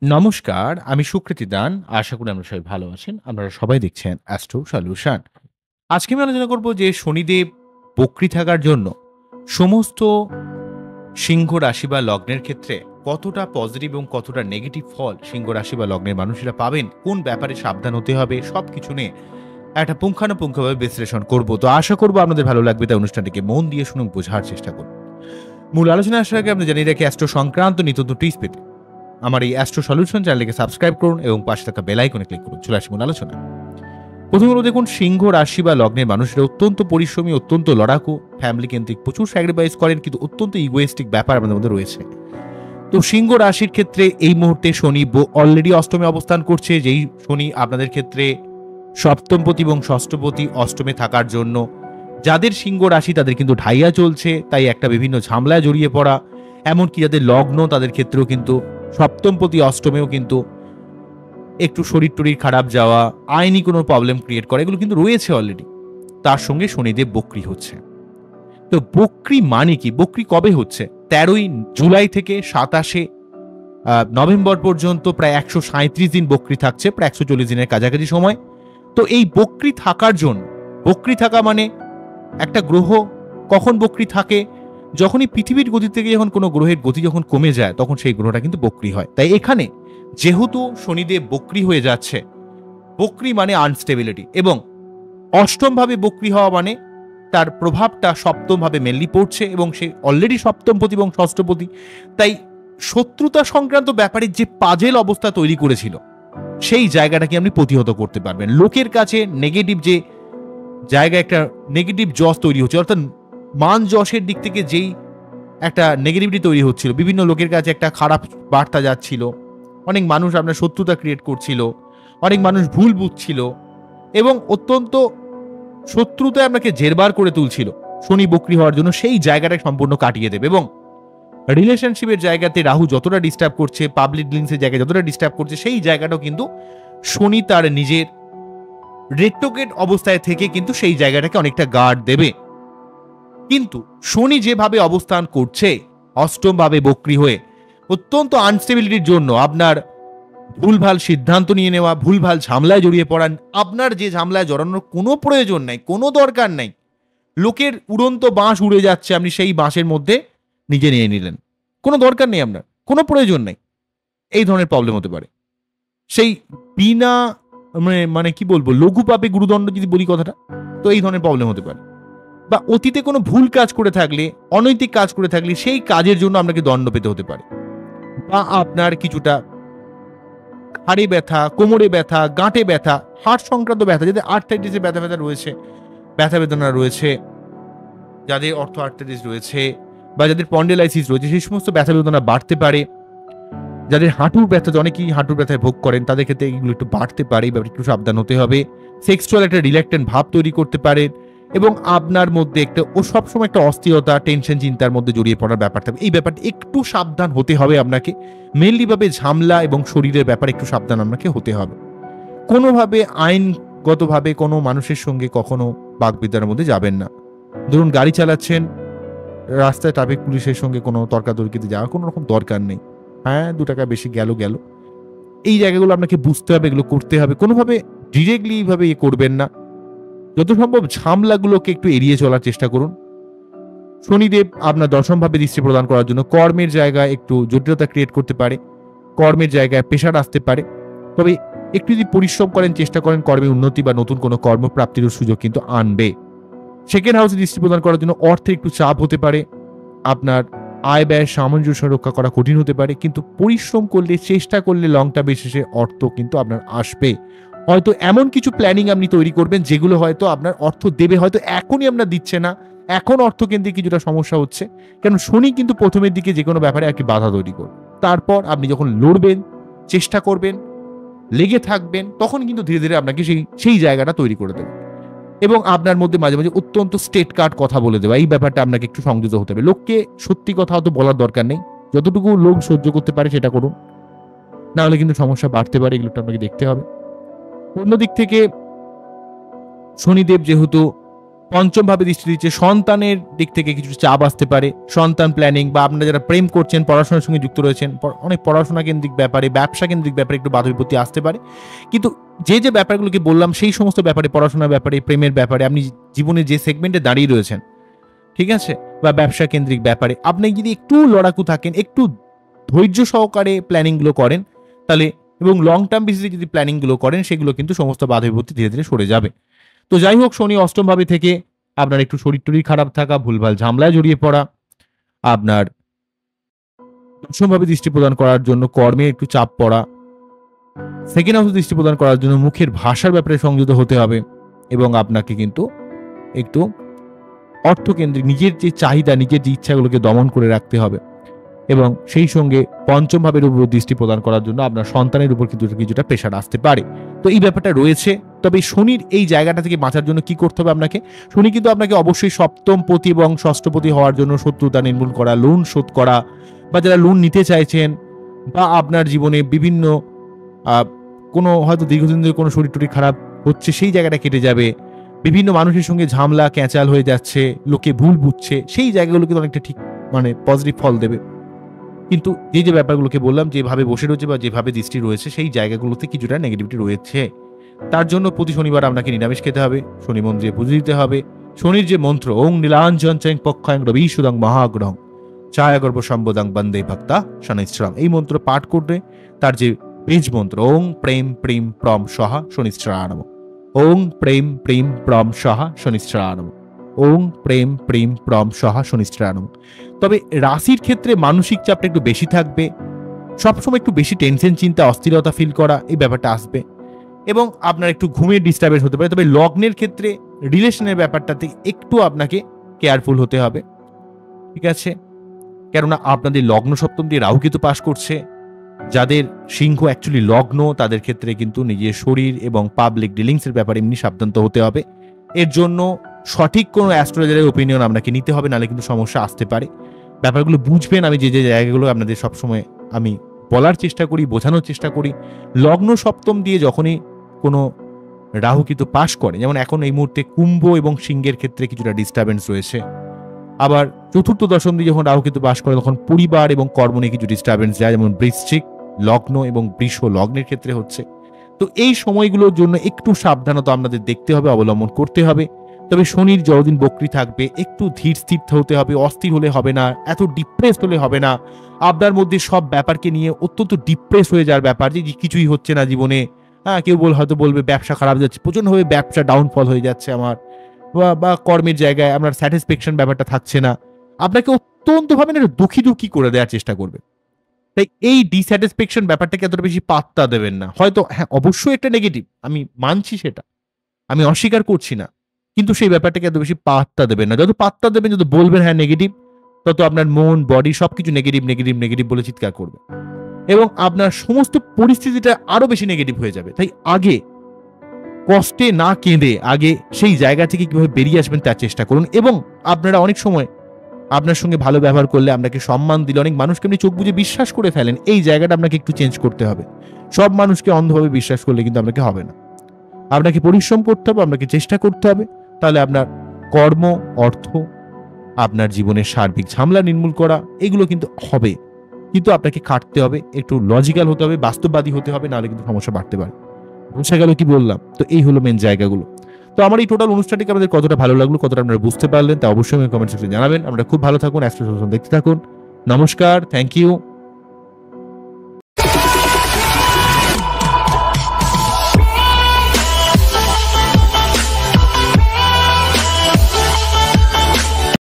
নমস্কার, আমি সুকৃতি দান। আশা করি আপনারা সবাই ভালো আছেন। আপনারা সবাই দেখছেন অ্যাস্ট্রো সলিউশন। আজকে আমি আলোচনা করব যে শনিদেব বক্রী থাকার জন্য সমস্ত সিংহ রাশি বা লগ্নের ক্ষেত্রে কতটা পজিটিভ এবং কতটা নেগেটিভ ফল সিংহ রাশি বা লগ্নের মানুষেরা পাবেন, কোন ব্যাপারে সাবধান হতে হবে, সবকিছু নিয়ে একটা পুঙ্খানুপুঙ্খভাবে বিশ্লেষণ করব। তো আশা করব আপনাদের ভালো লাগবে, তাই অনুষ্ঠানটিকে মন দিয়ে শুনুন, বোঝার চেষ্টা করুন। মূল আলোচনায় আসার আগে আপনি জানিয়ে রাখি অ্যাস্ট্রো সংক্রান্ত নিত্য নতুন টিপস পেতে আমার এই অ্যাস্ট্রো সলিউশন চ্যানেলকে সাবস্ক্রাইব করুন এবং পাশে থাকা বেল আইকনে ক্লিক করুন। চলে আসি মূল আলোচনা। প্রথমে হলো দেখুন, সিংহ রাশি বা লগ্নের মানুষরা অত্যন্ত পরিশ্রমী, অত্যন্ত লড়াকু, ফ্যামিলি কেন্দ্রিক, প্রচুর স্যাক্রিফাইস করেন, কিন্তু অত্যন্ত ইগোয়েস্টিক ব্যাপার আমাদের মধ্যে রয়েছে। তো সিংহ রাশির ক্ষেত্রে এই মুহূর্তে শনি অলরেডি অষ্টমে অবস্থান করছে, যেই শনি আপনাদের ক্ষেত্রে সপ্তমপতি এবং ষষ্ঠপতি অষ্টমে থাকার জন্য যাদের সিংহ রাশি তাদের কিন্তু ঢাইয়া চলছে, তাই একটা বিভিন্ন ঝামেলায় জড়িয়ে পড়া, এমনকি যাদের লগ্ন তাদের ক্ষেত্রেও কিন্তু সপ্তমপতি অষ্টমেও কিন্তু একটু শরীর টরীর খারাপ যাওয়া, আইনি কোনো প্রবলেম ক্রিয়েট করা, এগুলো কিন্তু রয়েছে অলরেডি। তার সঙ্গে শনিদেব বক্রী হচ্ছে। তো বক্রী মানে কি? বক্রী কবে হচ্ছে? 13ই জুলাই থেকে 27শে নভেম্বর পর্যন্ত প্রায় 137 দিন বক্রী থাকছে, প্রায় 140 দিনের কাছাকাছি সময়। তো এই বক্রী থাকার জন্য, বক্রী থাকা মানে একটা গ্রহ কখন বক্রী থাকে? যখনই পৃথিবীর গতি থেকে যখন কোনো গ্রহের গতি যখন কমে যায়, তখন সেই গ্রহটা কিন্তু বক্রী হয়। তাই এখানে যেহেতু শনিদেব বক্রী হয়ে যাচ্ছে, বক্রী মানে আনস্টেবিলিটি, এবং অষ্টমভাবে বক্রী হওয়া মানে তার প্রভাবটা সপ্তমভাবে মেনলি পড়ছে, এবং সে অলরেডি সপ্তমপতি এবং ষষ্ঠপতি। তাই শত্রুতা সংক্রান্ত ব্যাপারে যে পাজেল অবস্থা তৈরি করেছিল, সেই জায়গাটাকে আপনি প্রতিহত করতে পারবেন। লোকের কাছে নেগেটিভ যে জায়গায় একটা নেগেটিভ যশ তৈরি হচ্ছে, অর্থাৎ মান যশের দিক থেকে যেই একটা নেগেটিভিটি তৈরি হচ্ছিল, বিভিন্ন লোকের কাছে একটা খারাপ বার্তা যাচ্ছিল, অনেক মানুষ আপনার শত্রুতা ক্রিয়েট করছিল, অনেক মানুষ ভুল বুঝছিল এবং অত্যন্ত শত্রুতায় আপনাকে জেরবার করে তুলছিল, শনি বক্রী হওয়ার জন্য সেই জায়গাটা সম্পূর্ণ কাটিয়ে দেবে। এবং রিলেশনশিপের জায়গাতে রাহু যতটা ডিস্টার্ব করছে, পাবলিক লিঙ্কসের জায়গায় যতটা ডিস্টার্ব করছে, সেই জায়গাটাও কিন্তু শনি তার নিজের রেট্রোগেট অবস্থায় থেকে কিন্তু সেই জায়গাটাকে অনেকটা গার্ড দেবে। কিন্তু শনি যেভাবে অবস্থান করছে অষ্টমভাবে বক্রী হয়ে, অত্যন্ত আনস্টেবিলিটির জন্য আপনার ভুলভাল সিদ্ধান্ত নিয়ে নেওয়া, ভুলভাল ঝামেলায় জড়িয়ে পড়ান, আপনার যে ঝামেলায় জড়ানোর কোনো প্রয়োজন নাই, কোনো দরকার নাই, লোকের উড়ন্ত বাঁশ উড়ে যাচ্ছে, আপনি সেই বাঁশের মধ্যে নিজে নিয়ে নিলেন, কোনো দরকার নেই, আপনার কোনো প্রয়োজন নেই, এই ধরনের প্রবলেম হতে পারে। সেই বিনা মানে কি বলবো, লঘু পাপে গুরুদণ্ড যদি বলি কথাটা, তো এই ধরনের প্রবলেম হতে পারে। বা অতীতে কোনো ভুল কাজ করে থাকলে, অনৈতিক কাজ করে থাকলে, সেই কাজের জন্য আপনাকে দণ্ড পেতে হতে পারে। বা আপনার কিছুটা হাড়ে ব্যথা, কোমরে ব্যথা, গাঁটে ব্যথা, হাড় সংক্রান্ত ব্যথা, যাদের আর্থ্রাইটিসের ব্যথা ব্যথা রয়েছে, ব্যথা বেদনা রয়েছে, যাদের অর্থ আর্থ্রাইটিস রয়েছে বা যাদের পন্ডেলাইসিস রয়েছে, সেই সমস্ত ব্যথা বেদনা বাড়তে পারে। যাদের হাঁটুর ব্যথা, অনেকেই হাঁটুর ব্যথায় ভোগ করেন, তাদের ক্ষেত্রে এগুলো একটু বাড়তে পারে, ব্যাপারে একটু সাবধান হতে হবে। সেক্সুয়াল একটা রিল্যাক্টেন্ট ভাব তৈরি করতে পারে, এবং আপনার মধ্যে একটা সবসময় একটা অস্থিরতা, টেনশন, চিন্তার মধ্যে জড়িয়ে পড়ার ব্যাপার থাকবে। এই ব্যাপারটা একটু সাবধান হতে হবে আপনাকে। মেনলি ভাবে ঝামলা এবং শরীরের ব্যাপারে একটু সাবধান আপনাকে হতে হবে। কোনোভাবে আইনগতভাবে কোনো মানুষের সঙ্গে কখনো বাকবিদ্যার মধ্যে যাবেন না। ধরুন গাড়ি চালাচ্ছেন, রাস্তায় ট্রাফিক পুলিশের সঙ্গে কোনো তর্কাতর্কিতে যাওয়ার কোনো রকম দরকার নেই। হ্যাঁ, 2 টাকা বেশি গেল। এই জায়গাগুলো আপনাকে বুঝতে হবে, এগুলো করতে হবে। কোনোভাবে ডিরেক্টলি এইভাবে করবেন না। যত সম্ভব ঝামেলাগুলোকে একটু এড়িয়ে চলার চেষ্টা করুন। শনিদেব আপনার দশমভাবে দৃষ্টি প্রদান করার জন্য কর্মের জায়গায় একটু জটিলতা ক্রিয়েট করতে পারে, কর্মের জায়গায় প্রেশার আসতে পারে। তবে একটু যদি পরিশ্রম করেন, চেষ্টা করেন, কর্মে উন্নতি বা নতুন কোনো কর্মপ্রাপ্তির সুযোগ কিন্তু আনবে। সেকেন্ড হাউসে দৃষ্টি প্রদান করার জন্য অর্থে একটু চাপ হতে পারে, আপনার আয় ব্যয় সামঞ্জস্য রক্ষা করা কঠিন হতে পারে, কিন্তু পরিশ্রম করলে, চেষ্টা করলে লং টার্ম বেসিসে অর্থ কিন্তু আপনার আসবে। হয়তো এমন কিছু প্ল্যানিং আপনি তৈরি করবেন যেগুলো হয়তো আপনার অর্থ দেবে, হয়তো এখনই আপনার দিচ্ছে না, এখন অর্থকেন্দ্রিক কিছুটা সমস্যা হচ্ছে, কারণ শনি কিন্তু প্রথমের দিকে যে কোনো ব্যাপারে আর কি বাধা তৈরি করবে। তারপর আপনি যখন লড়বেন, চেষ্টা করবেন, লেগে থাকবেন, তখন কিন্তু ধীরে ধীরে আপনাকে সেই জায়গাটা তৈরি করে দেবে। এবং আপনার মধ্যে মাঝে মাঝে অত্যন্ত স্টেট কার্ড কথা বলে দেওয়া, এই ব্যাপারটা আপনাকে একটু সংযত হতে হবে। লোককে সত্যি কথা হয়তো বলার দরকার নেই, যতটুকু লোক সহ্য করতে পারে সেটা করুন, না হলে কিন্তু সমস্যা বাড়তে পারে, এগুলো আপনাকে দেখতে হবে। অন্যদিক থেকে শনিদেব যেহেতু পঞ্চম ভাবে দৃষ্টি দিচ্ছে, সন্তানের দিক থেকে কিছু চাপ আসতে পারে, সন্তান প্ল্যানিং বা আপনারা যারা প্রেম করছেন, পড়াশোনার সঙ্গে যুক্ত রয়েছেন, অনেক পড়াশোনা কেন্দ্রিক ব্যাপারে, ব্যবসা কেন্দ্রিক ব্যাপারে একটু বাধা বিপত্তি আসতে পারে। কিন্তু যে ব্যাপারগুলোকে বললাম সেই সমস্ত ব্যাপারে, পড়াশোনার ব্যাপারে, প্রেমের ব্যাপারে, আপনি জীবনে যে সেগমেন্টে দাঁড়িয়ে রয়েছেন, ঠিক আছে, বা ব্যবসা কেন্দ্রিক ব্যাপারে আপনি যদি একটু লড়াকু থাকেন, একটু ধৈর্য সহকারে প্ল্যানিংগুলো করেন, তাহলে এবং লং টার্ম বেসিসে যদি প্ল্যানিংগুলো করেন, সেগুলো কিন্তু সমস্ত বাধা বিপত্তি ধীরে ধীরে সরে যাবে। তো যাই হোক, শনি অষ্টম ভাবে থেকে আপনার একটু শরীর টরীর খারাপ থাকা, ভুলভাল ঝামেলায় জড়িয়ে পড়া, আপনার দশমভাবে দৃষ্টি প্রদান করার জন্য কর্মে একটু চাপ পড়া, সেকেন্ড হাউসে দৃষ্টি প্রদান করার জন্য মুখের ভাষার ব্যাপারে সংযত হতে হবে, এবং আপনাকে কিন্তু একটু অর্থকেন্দ্রিক নিজের যে চাহিদা, নিজের যে ইচ্ছাগুলোকে দমন করে রাখতে হবে, এবং সেই সঙ্গে পঞ্চম ভাবের উপর দৃষ্টি প্রদান করার জন্য আপনার সন্তানের উপর কিন্তু কিছুটা প্রেশার আসতে পারে। তো এই ব্যাপারটা রয়েছে। তবে শনির এই জায়গাটা থেকে বাঁচার জন্য কি করতে হবে আপনাকে? শনি কিন্তু আপনাকে অবশ্যই সপ্তম পতি এবং ষষ্ঠপতি হওয়ার জন্য শত্রুতা নির্মূল করা, লোন শোধ করা, বা যারা লোন নিতে চাইছেন, বা আপনার জীবনে বিভিন্ন কোনো হয়তো দীর্ঘদিন ধরে কোনো শরীর টরীর খারাপ হচ্ছে, সেই জায়গাটা কেটে যাবে। বিভিন্ন মানুষের সঙ্গে ঝামেলা ক্যাঁচাল হয়ে যাচ্ছে, লোকে ভুল বুঝছে, সেই জায়গাগুলোকে অনেকটা ঠিক পজিটিভ ফল দেবে। কিন্তু যে ব্যাপারগুলোকে বললাম, যেভাবে বসে রয়েছে বা যেভাবে দৃষ্টি রয়েছে, সেই জায়গাগুলোতে কিছুটা নেগেটিভিটি রয়েছে। তার জন্য প্রতি শনিবার আপনাকে নিরামিষ খেতে হবে, শনি মন্দিরে পুজো দিতে হবে। শনির যে মন্ত্র, ওং নীলাঞ্জন চৈং পক্ষায়ং রবি সুদং মহাগ্রহং ছায়াগর্ভ সম্বোদাং বন্দে ভক্তা শনিশ্চরং, এই মন্ত্র পাঠ করলে তার যে বীজ মন্ত্র ওং প্রেম প্রেম প্রম সহা শনিশ্চরানম, ওং প্রেম প্রেম প্রম সহা শনিশ্চরানম, ওং প্রেম প্রেম প্রম সহা শনিশ্চরানম। তবে রাশির ক্ষেত্রে মানসিক চাপটা একটু বেশি থাকবে, সবসময় একটু বেশি টেনশন, চিন্তা, অস্থিরতা ফিল করা, এই ব্যাপারটা আসবে, এবং আপনার একটু ঘুমের ডিস্টার্বেন্স হতে পারে। তবে লগ্নের ক্ষেত্রে রিলেশনের ব্যাপারটাতে একটু আপনাকে কেয়ারফুল হতে হবে, ঠিক আছে, কেননা আপনাদের লগ্ন সপ্তম দিয়ে রাহু কেতু পাস করছে। যাদের সিংহ অ্যাকচুয়ালি লগ্ন, তাদের ক্ষেত্রে কিন্তু নিজের শরীর এবং পাবলিক ডিলিংসের ব্যাপারে এমনি সাবধান হতে হবে। এর জন্য সঠিক কোনো অ্যাস্ট্রোলজারের ওপিনিয়ন আপনাকে নিতে হবে, নাহলে কিন্তু সমস্যা আসতে পারে। ব্যাপারগুলো বুঝবেন। আমি যে জায়গাগুলো আপনাদের সবসময় আমি বলার চেষ্টা করি, বোঝানোর চেষ্টা করি, লগ্ন সপ্তম দিয়ে যখনই কোনো রাহু কিন্তু পাশ করে, যেমন এখন এই মুহূর্তে কুম্ভ এবং সিংহের ক্ষেত্রে কিছুটা ডিস্টারবেন্স রয়েছে, আবার চতুর্থ দশম দিয়ে যখন রাহু কিন্তু পাশ করে, তখন পরিবার এবং কর্ম নিয়ে কিছু ডিস্টারবেন্স যায়, যেমন বৃশ্চিক লগ্ন এবং বৃষ লগ্নের ক্ষেত্রে হচ্ছে। তো এই সময়গুলোর জন্য একটু সাবধানতা আপনাদের দেখতে হবে, অবলম্বন করতে হবে। তবে শনির যতদিন বক্রী থাকবে, একটু ধীর স্থির হতে হবে, অস্থির হলে হবে না, এত ডিপ্রেস হলে হবে না। আপনার মধ্যে সব ব্যাপারকে নিয়ে অত্যন্ত ডিপ্রেস হয়ে যাওয়ার ব্যাপার, যে কিছুই হচ্ছে না জীবনে, কেউ হয়তো বলবে ব্যবসা খারাপ যাচ্ছে, প্রচন্ডভাবে ব্যবসা ডাউনফল হয়ে যাচ্ছে আমার, বা কর্মের জায়গায় আপনার স্যাটিসফ্যাকশন ব্যাপারটা থাকছে না, আপনাকে অত্যন্তভাবে দুঃখী দুঃখী করে দেওয়ার চেষ্টা করবে। তাই এই ডিস্যাটিসফ্যাকশন ব্যাপারটাকে এতটা বেশি পাত্তা দেবেন না। হয়তো হ্যাঁ, অবশ্যই একটা নেগেটিভ, আমি মানছি, সেটা আমি অস্বীকার করছি না, কিন্তু সেই ব্যাপারটাকে এত বেশি পাত্তা দেবেন না। যত পাত্তা দেবেন, যত বলবেন হ্যাঁ নেগেটিভ, তত আপনার মন, বডি সবকিছু নেগেটিভ নেগেটিভ নেগেটিভ বলে চিৎকার করবে, এবং আপনার সমস্ত পরিস্থিতিটা আরো বেশি নেগেটিভ হয়ে যাবে। তাই আগে কষ্টে না কেঁদে আগে সেই জায়গা থেকে কিভাবে বেরিয়ে আসবেন তার চেষ্টা করুন। এবং আপনারা অনেক সময় আপনার সঙ্গে ভালো ব্যবহার করলে, আপনাকে সম্মান দিলে, অনেক মানুষকে আপনি চোখ বুজে বিশ্বাস করে ফেলেন, এই জায়গাটা আপনাকে একটু চেঞ্জ করতে হবে। সব মানুষকে অন্ধভাবে বিশ্বাস করলে কিন্তু আপনাকে হবে না, আপনাকে পরিশ্রম করতে হবে, আপনাকে চেষ্টা করতে হবে, তাহলে আপনার কর্ম, অর্থ, আপনার জীবনের সার্বিক ঝামেলা নির্মূল করা, এগুলো কিন্তু হবে। কিন্তু আপনাকে খাটতে হবে, একটু লজিক্যাল হতে হবে, বাস্তববাদী হতে হবে, নাহলে কিন্তু সমস্যা বাড়তে পারে। বুঝে গেল কি বললাম? তো এই হলো মেন জায়গাগুলো। তো আমার এই টোটাল অনুষ্ঠানটিকে আপনাদের কতটা ভালো লাগলো, কতটা আপনারা বুঝতে পারলেন, তা অবশ্যই কমেন্ট সেকশনে জানাবেন। আপনারা খুব ভালো থাকুন, অ্যাস্ট্রো দেখতে থাকুন। নমস্কার, থ্যাংক ইউ।